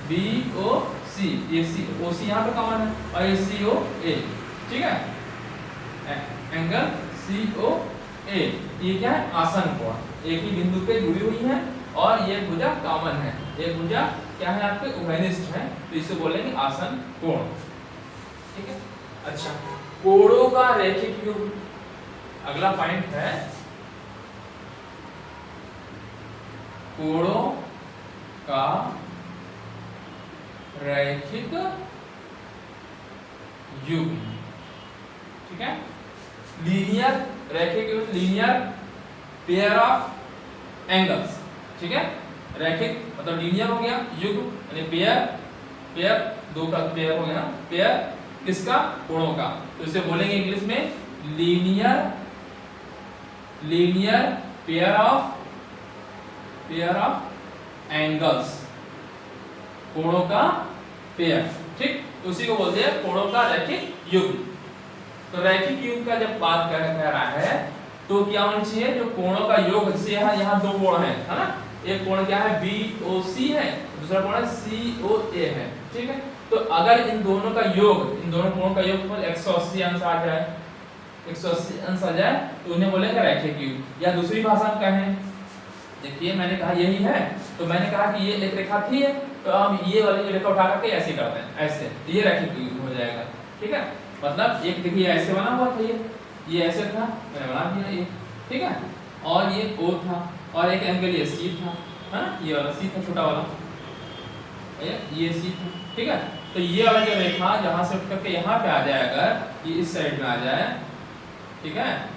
बी ओ सी, ये सी ओ सी यहाँ पे कॉमन है और ये सी ओ ए, ठीक है, एंगल सी ओ ए। ये क्या है? आसन कोण, एक ही बिंदु पे जुड़ी हुई है और ये भुजा कॉमन है, ये भुजा क्या है आपके उभयनिष्ठ है, तो इसे बोलेंगे आसन कोण। ठीक है। अच्छा, कोणों का रैखिक युग्म, अगला पॉइंट है कोणों का रैखिक युग्म। ठीक है। लीनियर रैखिक युग्म, लीनियर पेयर ऑफ एंगल्स। ठीक है। रैखिक मतलब लीनियर हो गया, युग्म यानी पेयर, पेयर दो का पेयर हो गया, पेयर किसका? कोणों का। तो इसे बोलेंगे इंग्लिश में linear, linear pair of angles, कोणों का पेयर। ठीक, उसी को बोलते हैं कोणों का रैखिक युग्म। तो रैखिक युग्म का जब बात कर रहा है तो क्या होना चाहिए? जो कोणों का योग, जैसे यहाँ दो कोण है ना, एक कोण क्या है? BOC है, दूसरा कोण है COA है। ठीक है। तो अगर इन दोनों का योग, इन दोनों कोणों का योग 180 अंश आ जाए, 180 अंश आ जाए तो उन्हें बोलेंगे रैखिक युग्म। या दूसरी भाषा में कहें, देखिए मैंने कहा यही है, तो मैंने कहा कि ये एक रेखा थी है, तो हम ये वाली रेखा उठा करके ऐसे करते हैं, ऐसे, ये रैखिक युग्म हो जाएगा। ठीक है। मतलब एक देखिए ऐसे बना हुआ था, ये ऐसे था, मैंने बना दिया ये। ठीक है। और ये O था और एक एंगल ये C था, है ना, ये वाला C था छोटा वाला, ये C था। ठीक है। तो ये वाला जो रेखा जहां से उठ करके यहाँ पे आ जाए, अगर ये इस साइड में आ जाए, ठीक है,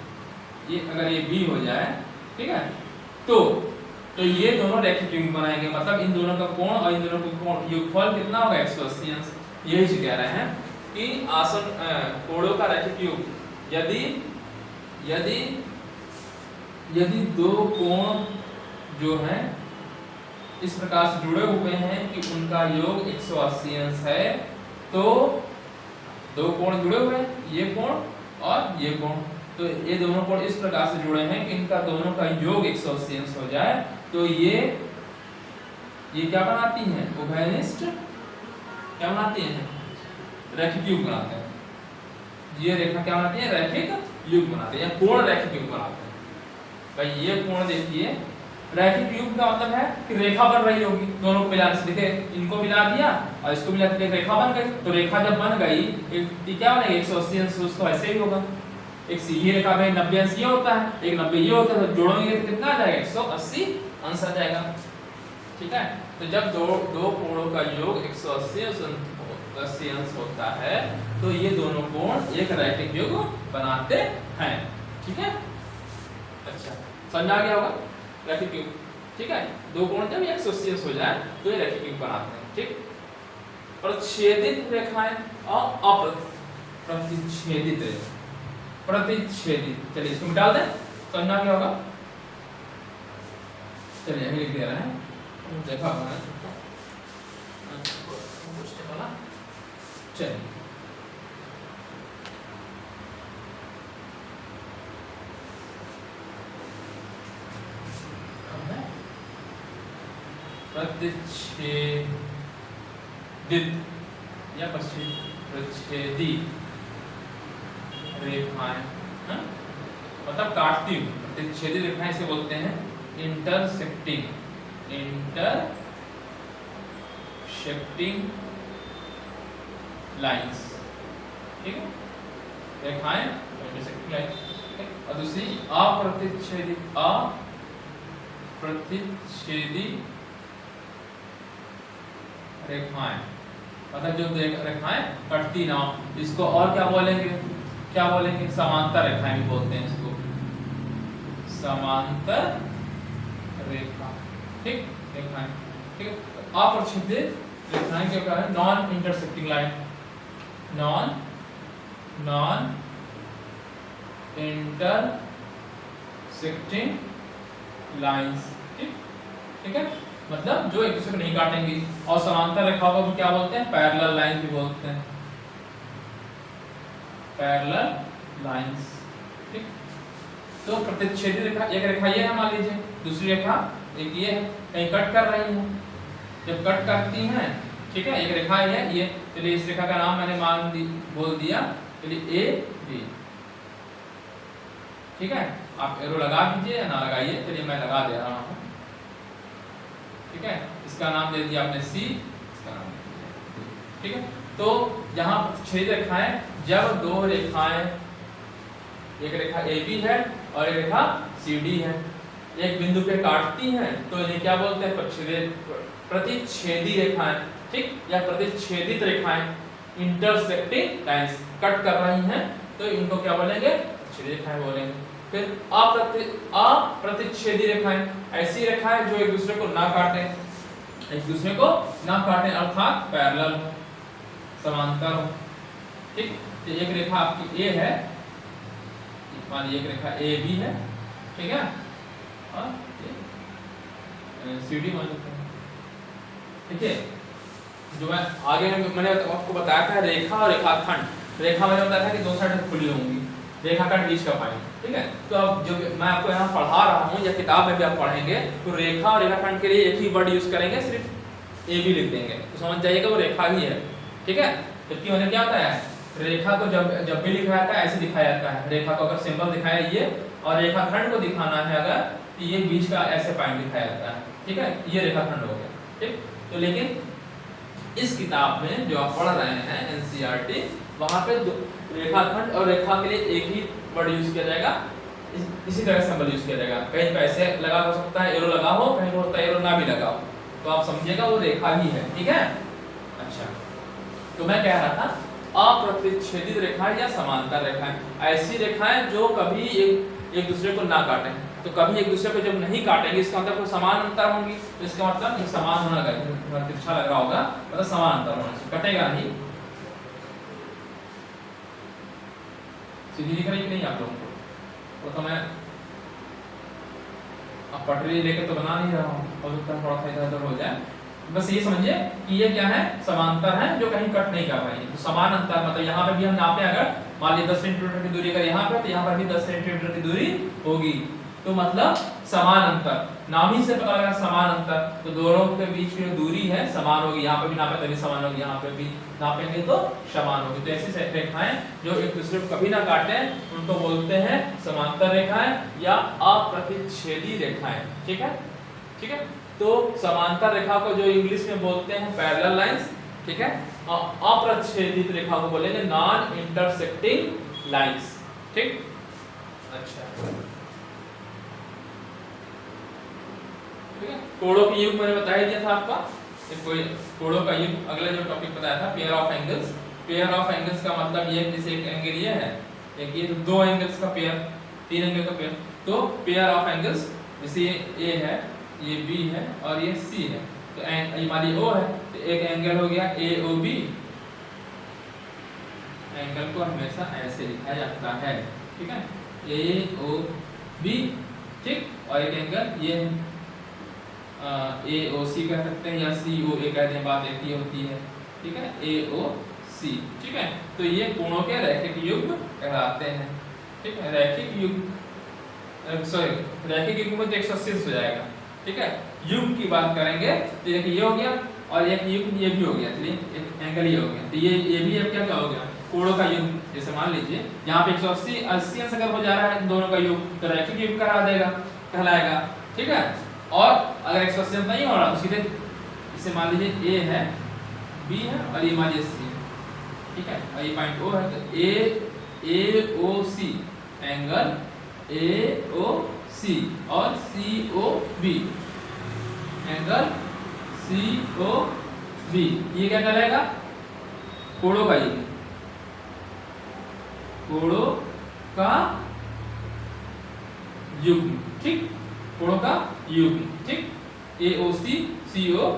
ये अगर ये B हो जाए, ठीक है, तो ये दोनों रैखिक युग्म बनाएंगे। मतलब इन दोनों का कोण और इन दोनों का कोण योगफल कितना होगा? 180 अंश। यही चीज कह रहे हैं कि आसन कोणों का रैखिक युग्म, यदि दो कोण जो हैं इस प्रकार से जुड़े हुए हैं कि उनका योग 180 अंश है, तो दो कोण जुड़े हुए हैं, ये कोण और ये कोण, तो ये दोनों कोण इस प्रकार से जुड़े हैं कि इनका दोनों का योग 180 अंश हो जाए, तो ये क्या बनाती हैं? उभयनिष्ठ क्या बनाती हैं? रैखिक युग्म बनाते हैं। ये रेखा क्या बनाती है? रैखिक युग्म बनाते हैं, या कोण रैखिक युग्म बनाते हैं। भाई ये कोण देखिए, रैखिक युग्म का मतलब है कि रेखा बन रही होगी दोनों को मिलाने से। देखिए इनको मिला दिया और इसको मिला दिया, रेखा बन गई। तो रेखा जब बन गई, एक क्या बनेगा? 180 अंश, उसको ऐसे ही होगा। एक सीधी रेखा में 90 अंश ये होता है, एक 90 ये होता है, तो जोड़ोगे तो कितना आ जाएगा? 180 अंश आ जाएगा। ठीक है। तो जब दो कोणों का योग 180 अंश होता है, तो ये दोनों कोण एक रैखिक युग्म बनाते हैं। ठीक है। अच्छा, समझ आ गया होगा रैखिक युग्म। ठीक है। दो कोण जब 180 अंश हो जाए तो ये रैखिक युग्म बनाते हैं। ठीक। प्रतिच्छेदित रेखाएं और प्रतिच्छेदित रेखा, प्रतिच्छेदित, चलिए इसको मिटा दें, समझ आ गया होगा। चलिए यही लिख दे रहे हैं, देखा चलिए प्रतिच्छेदित या प्रतिच्छेदी रेखाएं, मतलब काटती हुई। प्रतिच्छेदी रेखाएं इसे बोलते हैं इंटरसेक्टिंग लाइंस। ठीक है। रेखाएं इंटरसेक्टिंग लाइंस। और दूसरी अप्रतिच्छेदी रेखाएं, मतलब जो रेखाएं कटती ना, इसको और क्या बोलेंगे? समांतर रेखाएं भी बोलते हैं इसको, समांतर रेखा। ठीक, रेखाएं। ठीक है। अप्रतिच्छेदित रेखाएं क्या है? Non intersecting line, non intersecting lines. ठीक है। मतलब जो एक दूसरे को नहीं काटेंगे। और समांतर रेखाओं को क्या बोलते हैं? पैरेलल लाइन भी बोलते हैं, पैरेलल लाइंस। ठीक। तो प्रतिच्छेदी रेखा, एक रेखा ये है मान लीजिए, दूसरी रेखा एक ये है, कहीं कट कर रही है। जब कट करती हैं, ठीक है, एक रेखा है ये, चलिए इस रेखा का नाम मैंने बोल दिया, चलिए ए बी। ठीक है। आप एरो लगा दीजिए या ना लगाइए, चलिए मैं लगा दे रहा हूँ। ठीक है, इसका नाम दे दिया आपने सी, इसका नाम दे दिया। ठीक है, तो यहाँ छेद रेखाएं, जब दो रेखाएं, एक रेखा ए बी है और एक रेखा सी डी है, एक बिंदु पे काटती हैं तो इन्हें क्या बोलते हैं? प्रतिच्छेदी रेखाएं। ठीक, या प्रतिच्छेदित रेखाएं, इंटरसेक्टिंग लाइंस, कट कर रही हैं तो इनको क्या बोलेंगे? प्रतिच्छेदी रेखाएं बोलेंगे। फिर अप्रतिच्छेदी रेखाएं, ऐसी रेखाएं जो एक दूसरे को ना काटें, एक दूसरे को ना काटें अर्थात पैरेलल, समांतर हो। ठीक, तो एक रेखा आपकी ए है, मान लीजिए एक रेखा ए बी है, ठीक है, और सी डी मान लेते हैं। ठीक है, जो मैं आगे मैंने आपको बताया था रेखा और रेखाखंड। रेखा मैंने बताया था कि दो साइड खुली होंगी, रेखाखंड बीच का पाएंगे। ठीक है, तो अब जो मैं आपको यहाँ पढ़ा रहा हूँ या किताब में भी आप पढ़ेंगे तो रेखा और रेखाखंड के लिए एक ही वर्ड यूज करेंगे, सिर्फ ए बी लिख देंगे तो समझ जाइएगा वो रेखा ही है। ठीक है, जबकि मैंने क्या बताया है, रेखा को जब भी लिखा जाता है ऐसे दिखाया जाता है। रेखा को अगर सिंबल दिखाया ये, और रेखाखंड को दिखाना है अगर, तो ये बीच का ऐसे पॉइंट दिखाया जाता है। ठीक है, ये रेखाखंड हो गया। ठीक, तो लेकिन इस किताब में जो आप पढ़ रहे हैं एनसीईआरटी, वहां पे रेखाखंड और रेखा के लिए एक ही वर्ड यूज किया जाएगा, इसी तरह सिंबल यूज किया जाएगा। कहीं पैसे लगा हो सकता है, एरो लगा हो, कहीं होता है एरो ना भी लगा हो, तो आप समझिएगा वो रेखा ही है। ठीक है, अच्छा, तो मैं कह रहा था अप्रतिच्छेदित रेखाएं या समांतर रेखाएं, ऐसी रेखाएं जो कभी एक दूसरे को ना काटें। तो कभी एक दूसरे को जब नहीं काटेंगे, इसका मतलब कोई समान अंतर होंगी, तो इसका मतलब समान होना चाहिए, तिरछा लग रहा होगा मतलब समान अंतर होना चाहिए, कटेगा नहीं। सीधी दिख रही कि नहीं आप लोगों को? तो मैं अब पटरी लेकर तो बना नहीं रहा हूँ, और थोड़ा सा इधर उधर हो जाए, बस ये समझिए कि ये क्या है, समांतर है जो कहीं कट नहीं कर रही है। तो समान अंतर मतलब यहाँ पे भी हम नापे, अगर मान लीजिए 10 सेंटीमीटर की दूरी अगर यहाँ पे, तो यहाँ पर भी 10 सेंटीमीटर की दूरी होगी, तो मतलब समान अंतर। नाम ही से पता लगा समान अंतर, तो दोनों के बीच में दूरी है समान होगी, यहाँ पे भी नापे तभी समान होगी, यहाँ पे भी नापेंगे तो समान होगी। तो ऐसी रेखाएं जो एक दूसरे को कभी ना काटे उनको बोलते हैं समांतर रेखाएं या अप्रतिच्छेदी रेखाएं। ठीक है, ठीक है, तो समांतर रेखा को जो इंग्लिश में बोलते हैं पैरेलल लाइंस। ठीक है, अप्रतिच्छेदित रेखा को बोलेंगे नॉन इंटरसेक्टिंग लाइंस। ठीक, अच्छा, ठीक है, कोणों के युग मैंने बता ही दिया था आपका, कोई कोणों का युग अगला जो टॉपिक बताया था, pair of angles. Pair of angles का मतलब ये जैसे एक एंगल ये है, एक ये, तो दो एंगल्स का पेयर, तीन एंगल का पेयर, तो पेयर ऑफ एंगल्स, जैसे ये ए है, ये बी है और ये सी है, तो ये मान लीजिए ओ है, तो एक एंगल हो गया ए ओ बी। एंगल को हमेशा ऐसे लिखा जाता है। ठीक है, ए ओ बी। ठीक, और एक एंगल ये ए ओ सी कह सकते हैं या सी ओ ए कहते हैं, बात एक ही होती है। ठीक है, ए ओ सी। ठीक है, तो ये कोणों के रैखिक युग्म कहलाते हैं। ठीक है, रैखिक युग्म, सॉरी रैखिक युग्म में 180 हो जाएगा। ठीक है, युग्म की बात करेंगे तो देखिए ये हो गया, और एक युग्म ये भी हो गया, चलिए एक एंगल ये हो गया, तो ये भी अब क्या हो गया, कोणों का युग्म। जैसे मान लीजिए यहाँ पे 180 80 अंश अगर हो जा रहा है दोनों का युग्म, तो रैखिक युग्म कहलाएगा। ठीक है, और अगर 180 नहीं हो रहा तो सीधे इसे मान लीजिए ए है, बी है और ये मान लीजिए सी है। ठीक है, और ये पॉइंट ओ है, तो ए O C angle A O C और C O B angle C O B, ये क्या कहलाएगा, कोणों का युग्म। कोणों का युग्म। ठीक, कोणों का युग्म। ठीक, ए ओ सी सी ओ,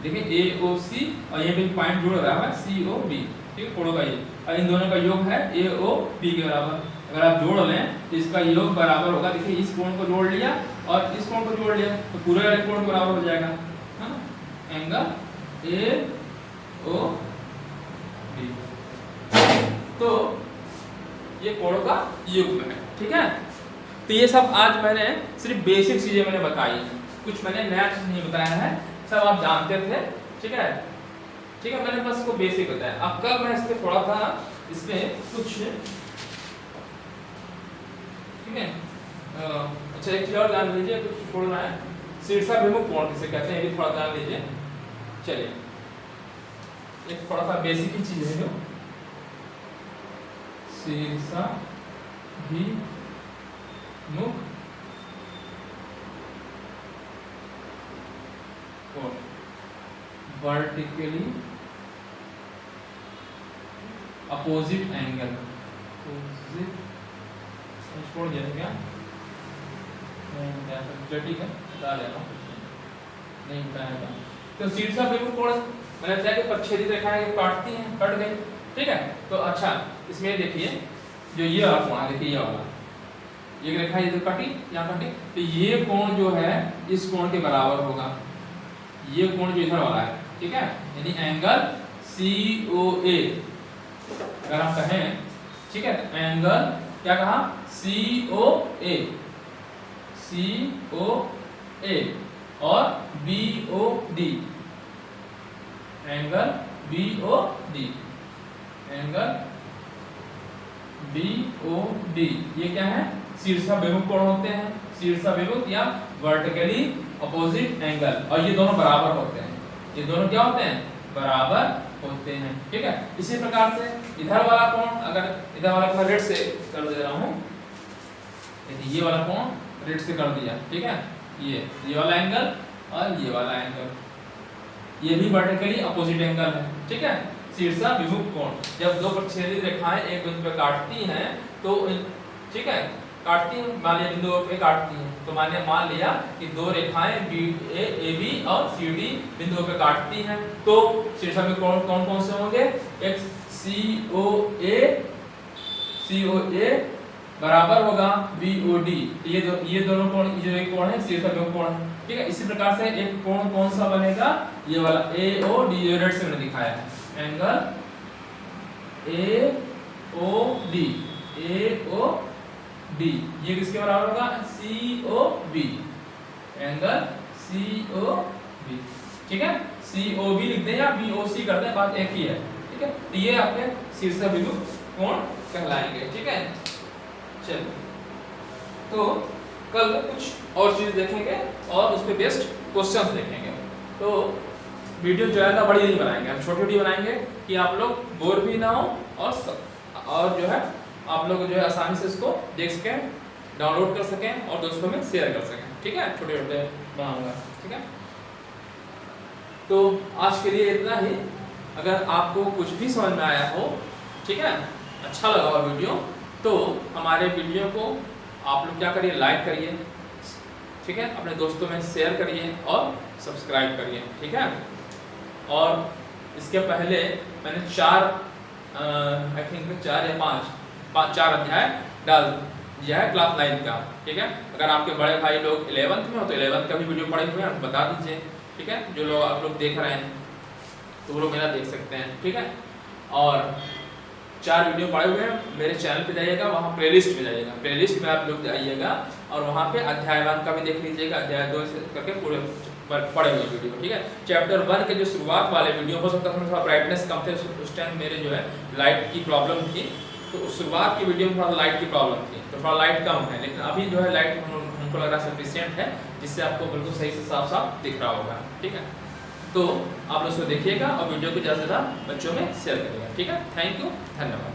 देखिए ए ओ सी और ये भी पॉइंट जुड़ रहा है सी ओ बी। ठीक, कोणों का युग्म, और इन दोनों का योग है ए ओ बी के बराबर। अगर आप जोड़ लें तो इसका योग बराबर होगा, देखिए इस कोण को जोड़ लिया और इस कोण को जोड़ लिया तो पूरे वाले कोण बराबर हो जाएगा, हाँ? Angle A O B. तो ये कोणों का युग्म है। ठीक है, तो ये सब आज मैंने सिर्फ बेसिक चीजें मैंने बताई हैं, कुछ मैंने नया चीज नहीं बताया है, सब आप जानते थे। ठीक है, ठीक है, मैंने बस इसको बेसिक बताया। अब कल मैं इस पे थोड़ा था, इसमें कुछ, ठीक है, अच्छा एक चीज और ध्यान लीजिए, कुछ छोड़ना है, शीर्षाभिमुख कोण किसे कहते हैं ये भी थोड़ा ध्यान लीजिए। चलिए एक थोड़ा सा बेसिक ही चीज है जो शीर्षाभिमुख कोण, वर्टिकली अपोजिट एंगल, छोड़ दिया क्या जटिल है बता लेना नहीं बताया। तो शीर्षाभिमुख कोण मैंने बताया कि प्रच्छेदित रेखाएं काटती हैं, कट गई, ठीक है। तो अच्छा इसमें देखिए जो ये वाला कोण देखिए, ये वाला ये रेखा इधर कटी यहाँ कटी, तो ये कोण जो है इस कोण के बराबर होगा, ये कोण जो इधर वाला है, ठीक है, यानी एंगल COA अगर हम कहें, ठीक है, तो एंगल क्या कहा COA और BOD, एंगल BOD ये क्या है, शीर्षाभिमुख कोण होते हैं, शीर्षाभिमुख या वर्टिकली अपोजिट एंगल, और ये दोनों बराबर होते हैं, ये दोनों क्या होते हैं, बराबर होते हैं, ठीक है। इसी प्रकार से इधर वाला कोण, अगर इधर वाला कोण रेड से कर दे रहा हूं, ये वाला कोण रेड से कर दिया, ठीक है, ये वाला एंगल और ये वाला एंगल, ये भी वर्टिकली अपोजिट एंगल है, ठीक है। शीर्षाभिमुख कोण जब दो प्रच्छेदित रेखाएं एक बिंदु पे काटती हैं तो ठीक है काटती हैं, मान लिया बिंदु पे काटती हैं, तो मान लिया कि दो रेखाएं AB और CD बिंदुओं पे काटती हैं, तो शीर्षाभिमुख कोण कौन से होंगे, एक COA बराबर होगा BOD, ये दोनों कोण, जो एक कोण है शीर्षाभिमुख कोण है, ठीक है। इसी प्रकार से एक कोण कौन सा बनेगा, ये वाला AOD, ये रेड से मैंने दिखाया है, एंगल AOD ये किसके बराबर होगा, COB, एंगल COB, ठीक है। COB लिख दें या BOC कर दें, बात एक ही है, ठीक है। तो ये आपके शीर्षाभिमुख कोण कहलाएंगे, ठीक है। चलिए तो कल कुछ और चीज देखेंगे और उस पे बेस्ड क्वेश्चंस देखेंगे। तो वीडियो जो है ना बड़ी नहीं बनाएंगे, हम छोटी बनाएंगे कि आप लोग बोर भी ना हो और जो है आप लोग जो है आसानी से इसको देख सकें, डाउनलोड कर सकें और दोस्तों में शेयर कर सकें, ठीक है। छोटे बनाऊंगा, ठीक है। तो आज के लिए इतना ही। अगर आपको कुछ भी समझ में आया हो, ठीक है, अच्छा लगा हो वीडियो, तो हमारे वीडियो को आप लोग क्या करिए, लाइक करिए, ठीक है, अपने दोस्तों में शेयर करिए और सब्सक्राइब करिए, ठीक है। और इसके पहले मैंने 4 या 5 अध्याय डाल दिया है क्लास 9 का, ठीक है। अगर आपके बड़े भाई लोग 11th में हो तो 11th का भी वीडियो पड़े हुए हैं, बता दीजिए, ठीक है। जो लोग आप लोग देख रहे हैं तो वो लोग मेरा देख सकते हैं, ठीक है। और 4 वीडियो पड़े हुए हैं, मेरे चैनल पे जाइएगा, वहाँ प्लेलिस्ट में जाइएगा, प्लेलिस्ट में आप लोग जाइएगा और वहाँ पे अध्याय 1 का भी देख लीजिएगा, अध्याय 2 से करके पूरे पड़े हुए वीडियो, ठीक है। चैप्टर 1 के जो शुरुआत वाले वीडियो, हो सकता है थोड़ा ब्राइटनेस कम थे उस टाइम, मेरे जो है लाइट की प्रॉब्लम थी, तो उस शुरुआत की वीडियो में थोड़ा लाइट की प्रॉब्लम थी, तो थोड़ा लाइट कम है, लेकिन अभी जो है लाइट हमको लग रहा है सफिशिएंट है, जिससे आपको बिल्कुल सही से साफ दिख रहा होगा, ठीक है। तो आप लोग इसको देखिएगा और वीडियो को ज़्यादा से ज़्यादा बच्चों में शेयर करिएगा, ठीक है। थैंक यू, धन्यवाद।